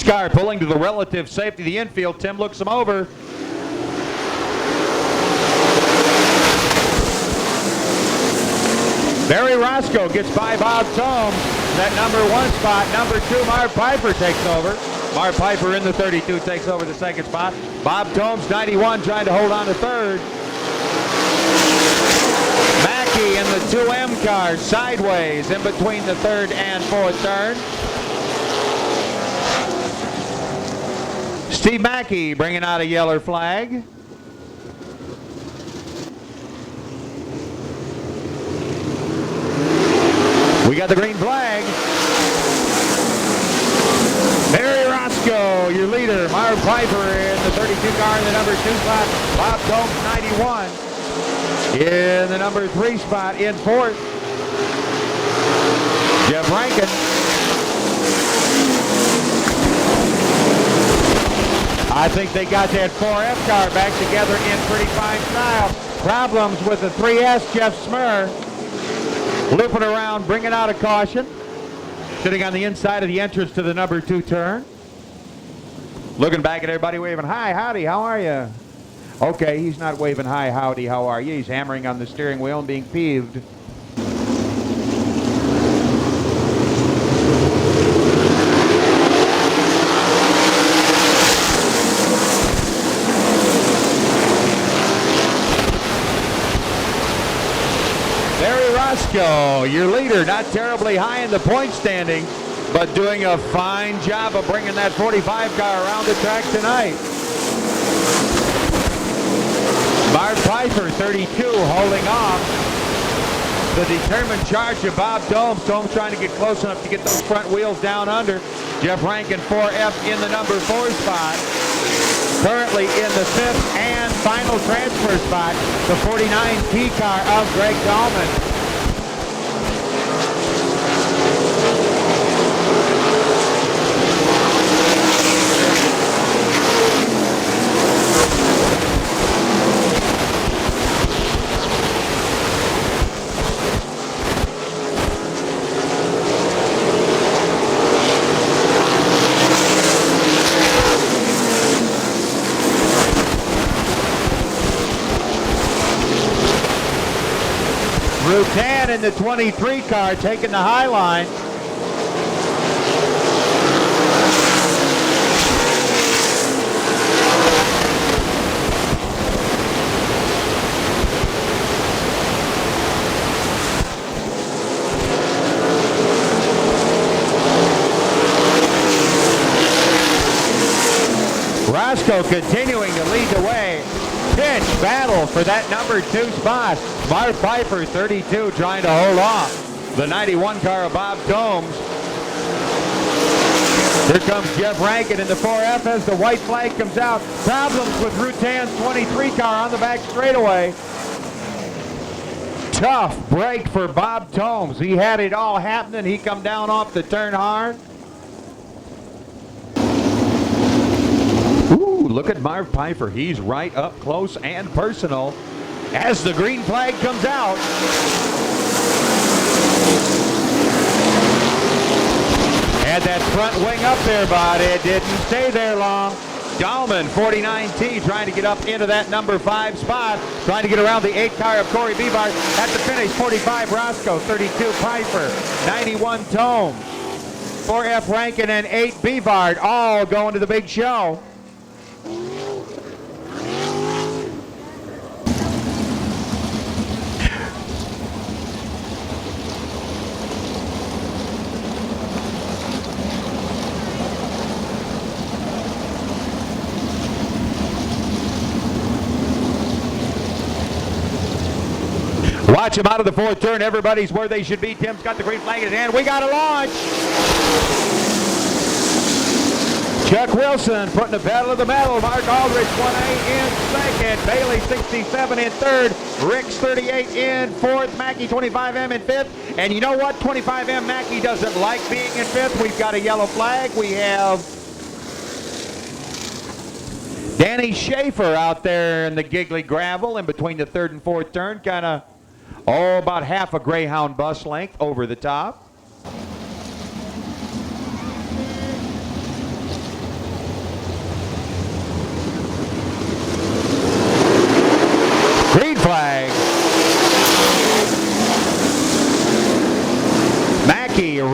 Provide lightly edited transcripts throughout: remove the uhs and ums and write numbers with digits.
car pulling to the relative safety of the infield. Tim looks him over. Barry Roscoe gets by Bob Tomes. That number 1 spot. Number 2, Marv Piper takes over. Marv Piper in the 32 takes over the second spot. Bob Tomes, 91, trying to hold on to third. Mackey in the 2M car, sideways in between the third and fourth turn. Steve Mackey bringing out a yellow flag. We got the green flag. Barry Roscoe, your leader. Marv Piper in the 32 car in the number 2 spot. Bob Tomes, 91. In the number 3 spot in fourth. Jeff Rankin. I think they got that 4F car back together in pretty fine style. Problems with the 3S, Jeff Smurr. Looping around, bringing out a caution. Sitting on the inside of the entrance to the number 2 turn. Looking back at everybody, waving, hi, howdy, how are you? Okay, he's not waving, hi, howdy, how are you? He's hammering on the steering wheel and being peeved. Roscoe, your leader, not terribly high in the point standing, but doing a fine job of bringing that 45 car around the track tonight. Marv Piper, 32, holding off the determined charge of Bob Tomes. Tomes trying to get close enough to get those front wheels down under. Jeff Rankin, 4F in the number 4 spot. Currently in the 5th and final transfer spot, the 49T car of Greg Dahlman. Rutan in the 23 car taking the high line. Roscoe continuing to lead the way. Pinch battle for that number 2 spot. Marv Piper, 32, trying to hold off the 91 car of Bob Tomes. Here comes Jeff Rankin in the 4F as the white flag comes out. Problems with Rutan's 23 car on the back straightaway. Tough break for Bob Tomes. He had it all happening. He come down off the turn hard. Look at Marv Piper. He's right up close and personal as the green flag comes out. Had that front wing up there, but it didn't stay there long. Dahlman, 49T, trying to get up into that number 5 spot. Trying to get around the 8 car of Corey Bevard. At the finish, 45 Roscoe, 32 Piper, 91 Tomes, 4F Rankin, and 8 Bevard, all going to the big show. Watch him out of the 4th turn. Everybody's where they should be. Tim's got the green flag in his hand. We got a launch. Chuck Wilson putting the pedal to the metal. Mark Aldrich, 1A in second. Bailey, 67 in third. Ricks, 38 in fourth. Mackey, 25M in fifth. And you know what? 25M Mackey doesn't like being in fifth. We've got a yellow flag. We have Danny Schaefer out there in the giggly gravel in between the 3rd and 4th turn. Kind of, about half a Greyhound bus length over the top.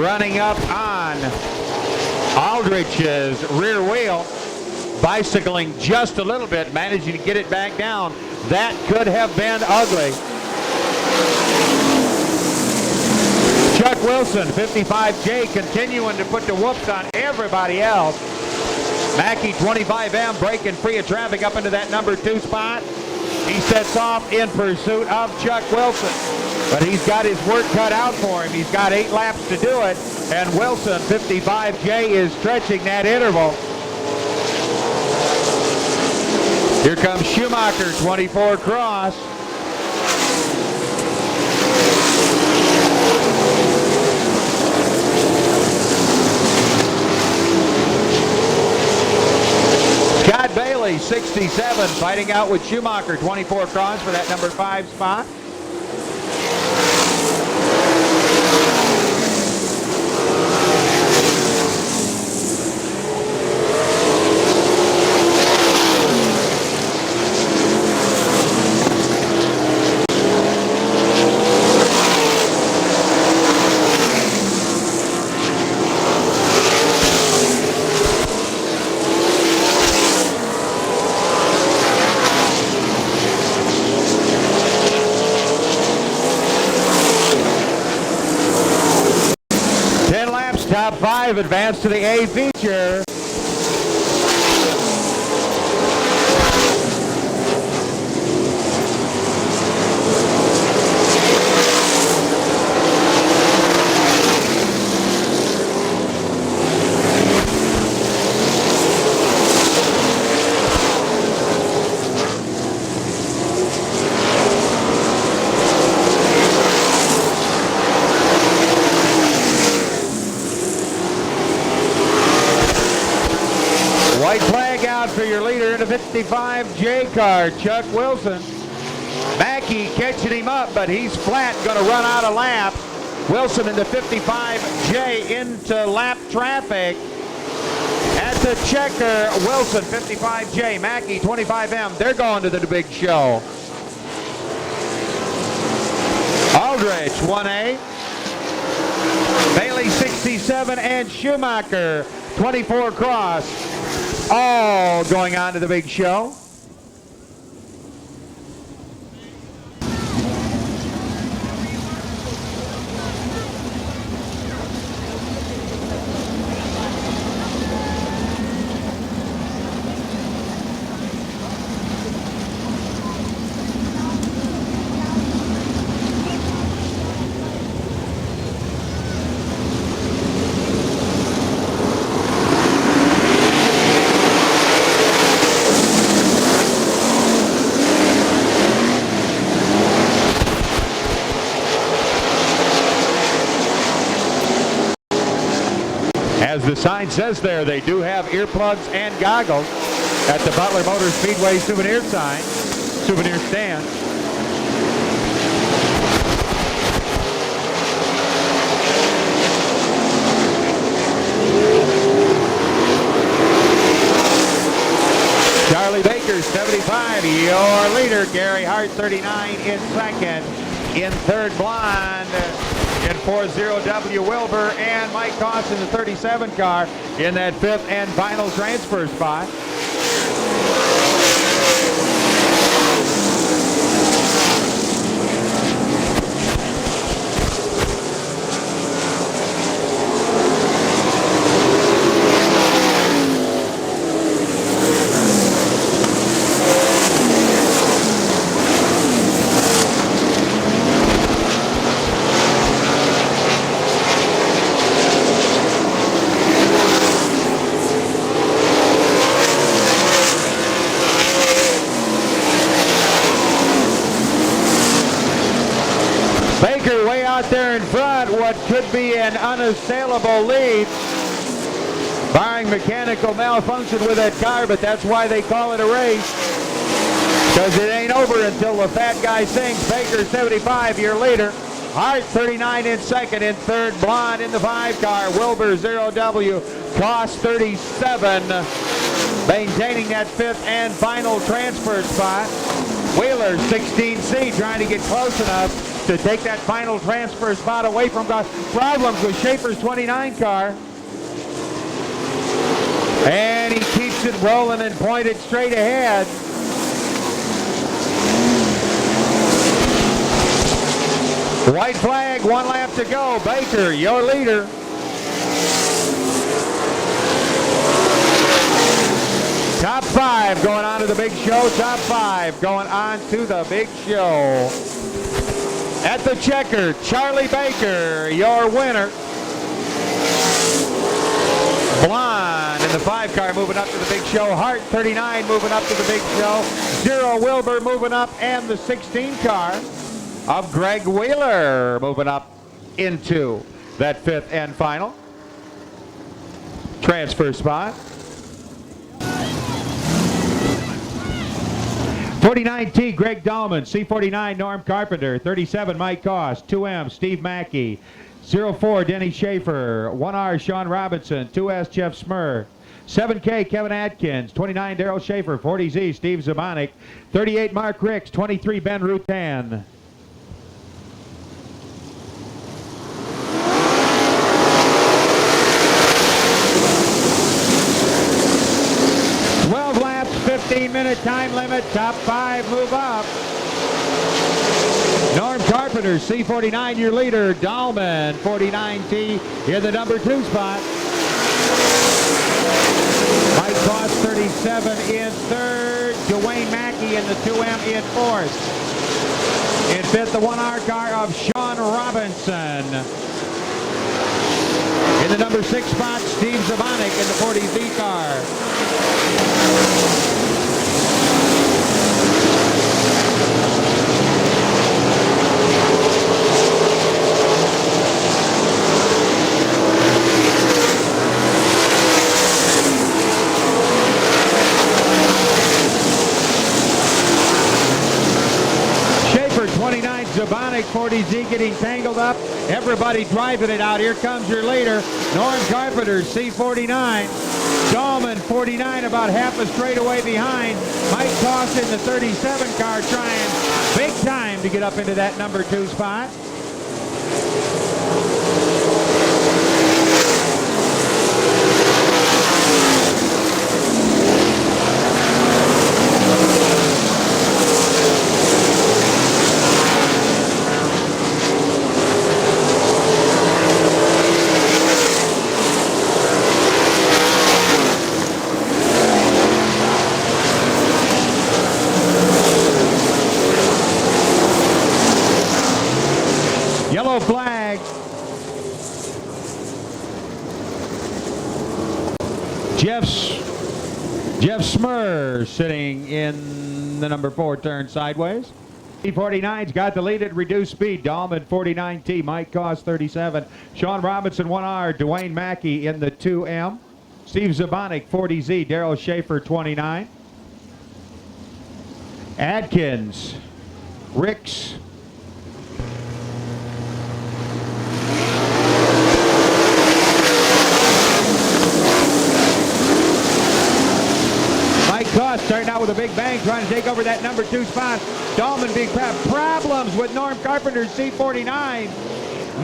running up on Aldrich's rear wheel, bicycling just a little bit, managing to get it back down. That could have been ugly. Chuck Wilson, 55J, continuing to put the whoops on everybody else. Mackey, 25M, breaking free of traffic up into that number 2 spot. He sets off in pursuit of Chuck Wilson, but he's got his work cut out for him. He's got 8 laps to do it, and Wilson, 55J, is stretching that interval. Here comes Schumacher, 24 Cross. Scott Bailey, 67, fighting out with Schumacher, 24 Cross for that number 5 spot. Top 5 advance to the A feature. White flag out for your leader in a 55J car, Chuck Wilson. Mackey catching him up, but he's flat, going to run out of laps. Wilson in the 55J into lap traffic. At the checker, Wilson, 55J, Mackey, 25M. They're going to the big show. Aldrich, 1A. Bailey, 67, and Schumacher, 24 Cross. All going on to the big show. As the sign says there, they do have earplugs and goggles at the Butler Motor Speedway souvenir stand. Charlie Baker, 75, your leader. Gary Hart, 39 in second. In third, Blonde. In 4-0 Wilbur, and Mike Koss in the 37 car in that 5th and final transfer spot. Baker way out there in front, what could be an unassailable lead, barring mechanical malfunction with that car, but that's why they call it a race, because it ain't over until the fat guy sings. Baker, 75, your leader. Hart, 39 in second. In third, Blonde in the 5 car. Wilbur, 0W. Koss, 37, maintaining that 5th and final transfer spot. Wheeler, 16C, trying to get close enough to take that final transfer spot away from God. Problems with Schaefer's 29 car. And he keeps it rolling and pointed straight ahead. White flag, 1 lap to go. Baker, your leader. Top 5 going on to the big show. Top 5 going on to the big show. At the checker, Charlie Baker, your winner. Blonde in the 5 car moving up to the big show. Hart 39 moving up to the big show. Zero Wilbur moving up, and the 16 car of Greg Wheeler moving up into that 5th and final transfer spot. 49T, Greg Dahlman. C49, Norm Carpenter. 37, Mike Koss. 2M, Steve Mackey. 04, Denny Schaefer. 1R, Sean Robinson. 2S, Jeff Smurr. 7K, Kevin Atkins. 29, Daryl Schaefer. 40Z, Steve Zabonic. 38, Mark Ricks. 23, Ben Rutan. Laps, 15-minute time limit. Top 5 move up. Norm Carpenter, C49, your leader. Dahlman, 49T, in the number 2 spot. Mike Koss, 37 in 3rd. Dwayne Mackey in the 2M in 4th. In 5th, the 1R car of Sean Robinson. In the number 6 spot, Steve Zabonic in the 40Z car. Schaefer 29, Zabonic 40Z getting tangled up. Everybody driving it out. Here comes your leader, Norm Carpenter, C49. Dahlman, 49, about half a straightaway behind. Mike Koss in the 37 car trying big time to get up into that number 2 spot. Yellow flag. Jeff Smurr sitting in the number 4 turn sideways. C49's got the lead at reduced speed. Dahlman 49T, Mike Koss 37, Sean Robinson 1R, Dwayne Mackey in the 2M, Steve Zabonic 40Z, Daryl Schaefer 29, Atkins, Ricks, Koss starting out with a big bang, trying to take over that number 2 spot. Dahlman big problems with Norm Carpenter's C49.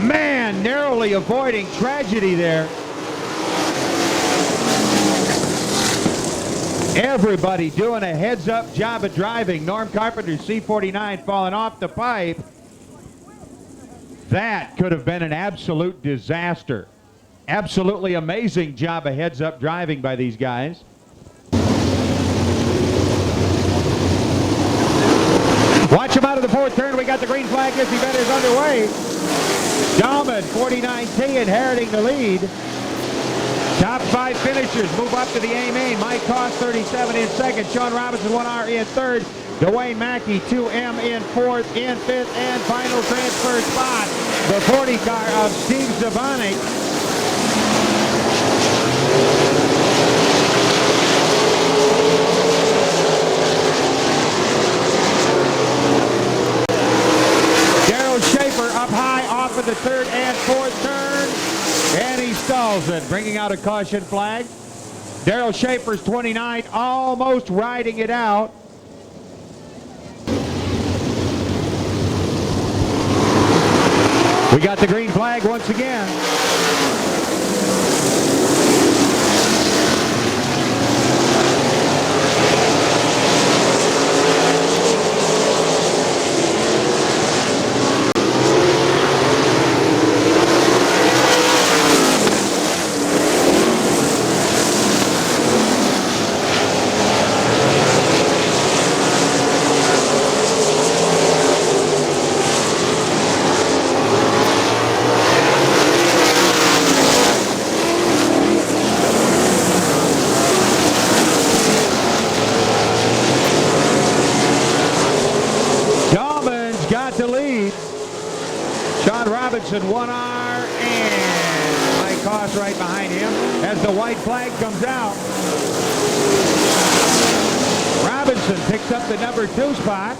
Man, narrowly avoiding tragedy there. Everybody doing a heads-up job of driving. Norm Carpenter's C49 falling off the pipe. That could have been an absolute disaster. Absolutely amazing job of heads-up driving by these guys. Watch him out of the 4th turn. We got the green flag. This event is underway. Dahlman, 49T, inheriting the lead. Top 5 finishers move up to the A main. Mike Koss, 37 in 2nd. Sean Robinson, 1R in 3rd. Dwayne Mackey, 2M in 4th. In 5th and final transfer spot, the 40 car of Steve Zabonic. Up high off of the 3rd and 4th turn, and he stalls it, bringing out a caution flag. Daryl Schaefer's 29, almost riding it out. We got the green flag once again. Robinson 1R, and Mike Koss right behind him as the white flag comes out. Robinson picks up the number 2 spot.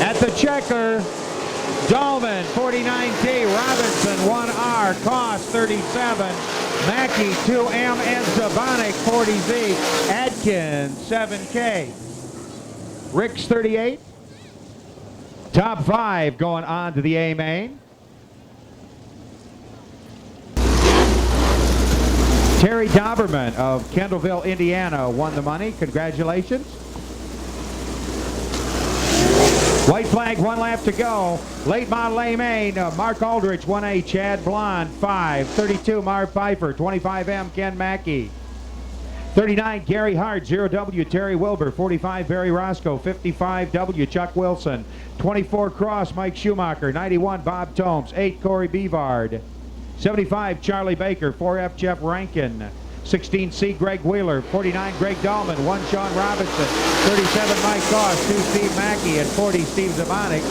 At the checker, Dahlman 49K, Robinson 1R, Koss 37, Mackey 2M, and Zabonic 40Z, Adkins 7K, Ricks 38. Top 5 going on to the A main. Terry Doberman of Kendallville, Indiana won the money. Congratulations. White flag, 1 lap to go. Late model A main, Mark Aldrich 1A, Chad Blond 5, 32 Marv Pfeiffer, 25M Ken Mackey. 39 Gary Hart, 0W Terry Wilbur, 45 Barry Roscoe, 55W Chuck Wilson, 24 Cross Mike Schumacher, 91 Bob Tomes, 8 Corey Bevard, 75 Charlie Baker, 4F Jeff Rankin, 16C Greg Wheeler, 49 Greg Dahlman, 1 Sean Robinson, 37 Mike Koss, 2 Steve Mackey, and 40 Steve Zabonic.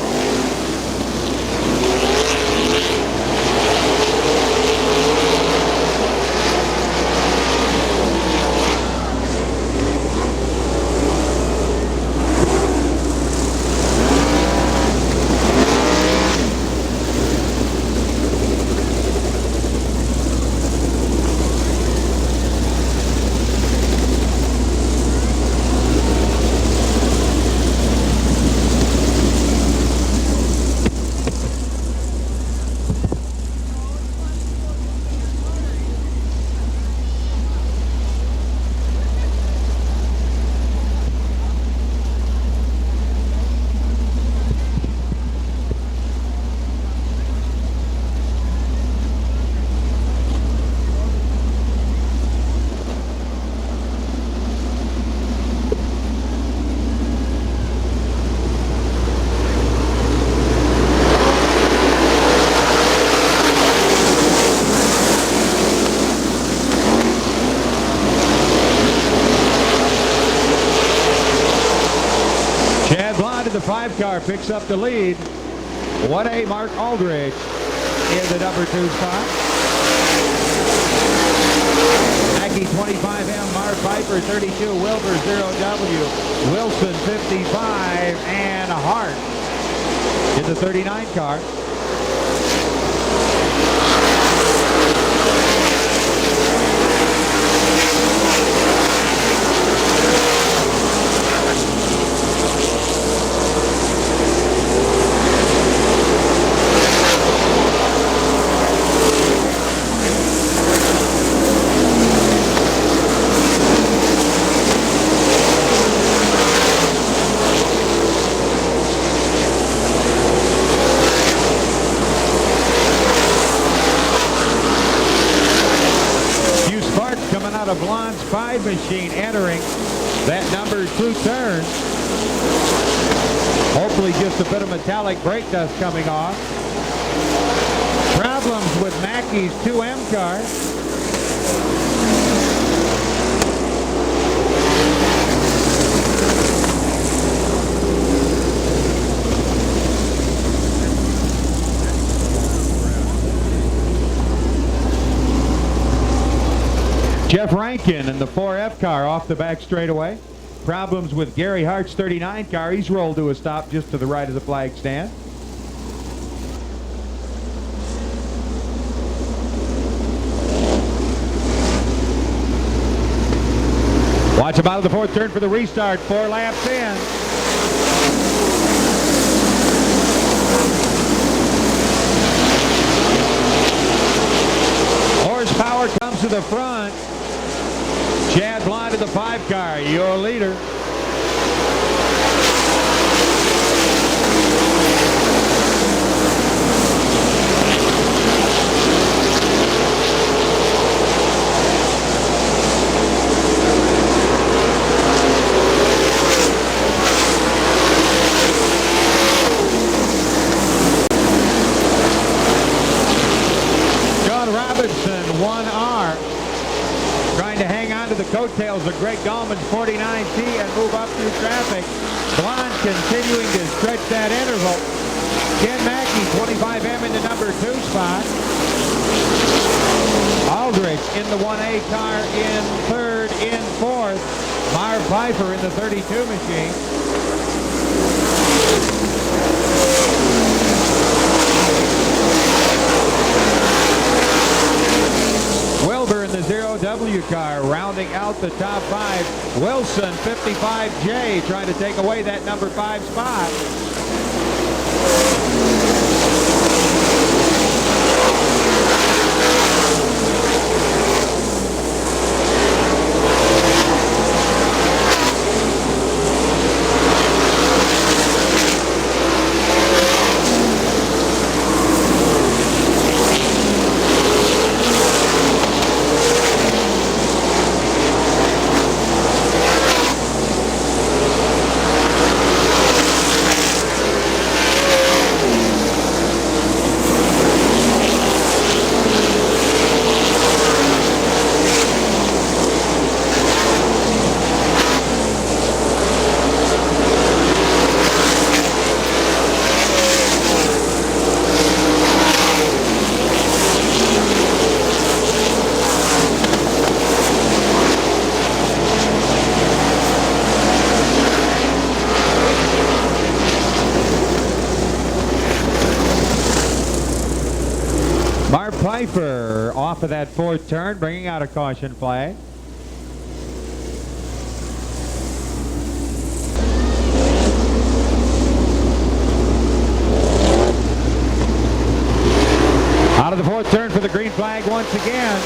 The 5 car picks up the lead. 1A Mark Aldrich in the number 2 spot. Mackey 25M, Marv Piper 32, Wilbur 0W, Wilson 55, and Hart in the 39 car. Out of Blonde's 5 machine entering that number 2 turn. Hopefully just a bit of metallic brake dust coming off. Problems with Mackey's 2M car. Jeff Rankin in the 4F car off the back straightaway. Problems with Gary Hart's 39 car. He's rolled to a stop just to the right of the flag stand. Watch him out of the 4th turn for the restart. 4 laps in. 4 comes to the front. Chad Blind in the 5 car, your leader. Robinson, 1R, trying to hang on to the coattails of Greg Gallman's 49T and move up through traffic. Blonde continuing to stretch that interval. Ken Mackey, 25M in the number 2 spot. Aldrich in the 1A car in 3rd, in 4th. Marv Pfeiffer in the 32 machine. Wilbur in the 0W car, rounding out the top 5. Wilson, 55J, trying to take away that number 5 spot. Pfeiffer off of that 4th turn, bringing out a caution flag. Out of the 4th turn for the green flag once again.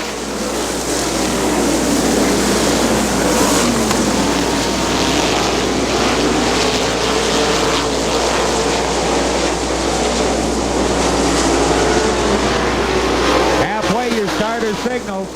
Your starter signal.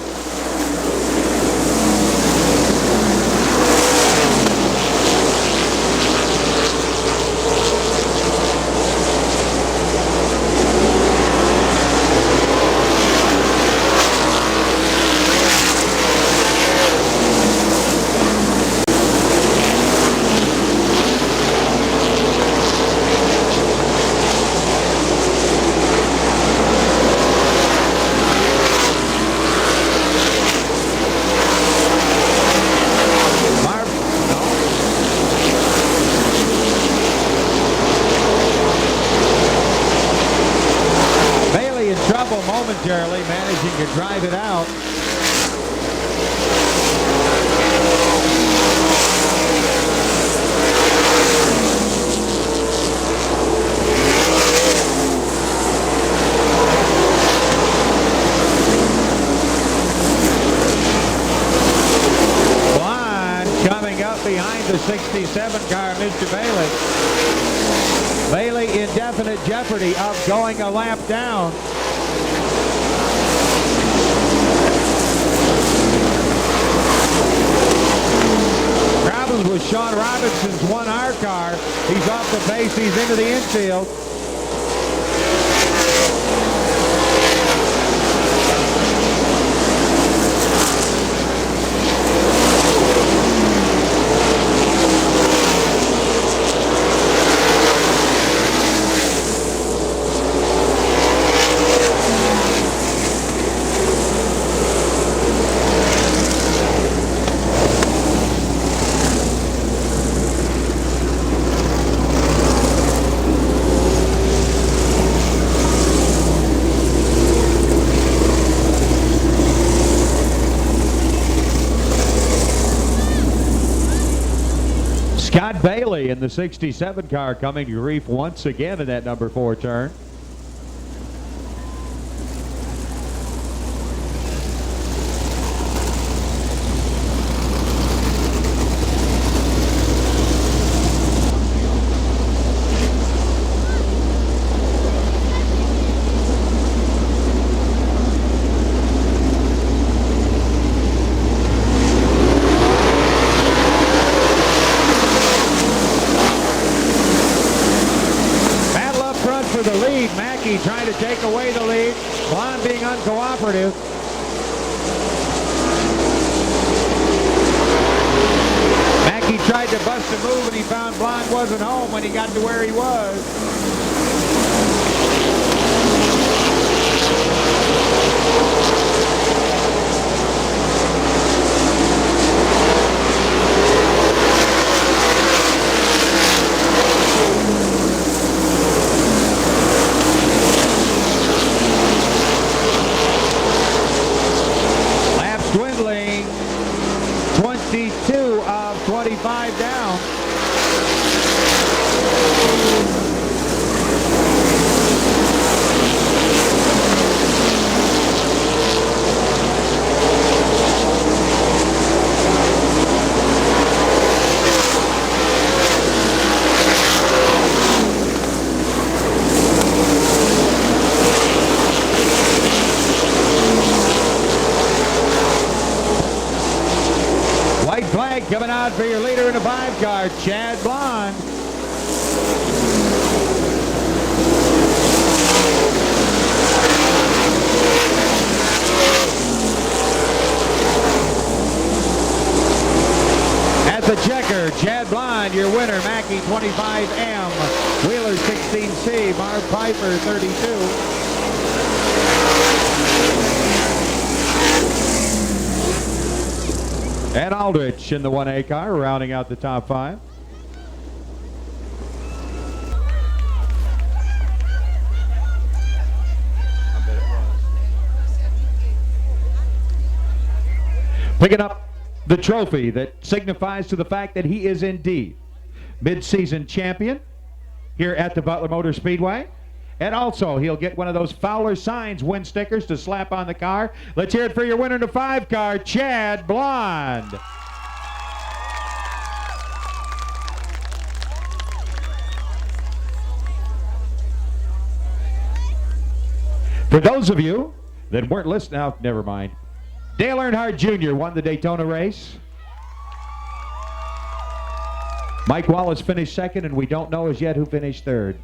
Momentarily managing to drive it out. Blonde coming up behind the 67 car, Mr. Bailey. Bailey in definite jeopardy of going a lap down. Problems with Sean Robinson's 1R car. He's off the pace. He's into the infield. Scott Bailey in the 67 car coming to grief once again in that number 4 turn. Mackey trying to take away the lead. Blonde being uncooperative. Mackey tried to bust a move and he found Blonde wasn't home when he got to where he was. Dwindling, 22 of 25 down. White flag coming out for your leader in the 5 car, Chad Blonde. At the checker, Chad Blonde, your winner, Mackey 25M, Wheeler 16C, Marv Piper 32. And Aldrich in the 1A car, rounding out the top 5. Picking up the trophy that signifies to the fact that he is indeed mid-season champion here at the Butler Motor Speedway. And also, he'll get one of those Fowler Signs win stickers to slap on the car. Let's hear it for your winner in the 5 car, Chad Blonde. For those of you that weren't listening, now, never mind. Dale Earnhardt Jr. won the Daytona race. Mike Wallace finished second, and we don't know as yet who finished third.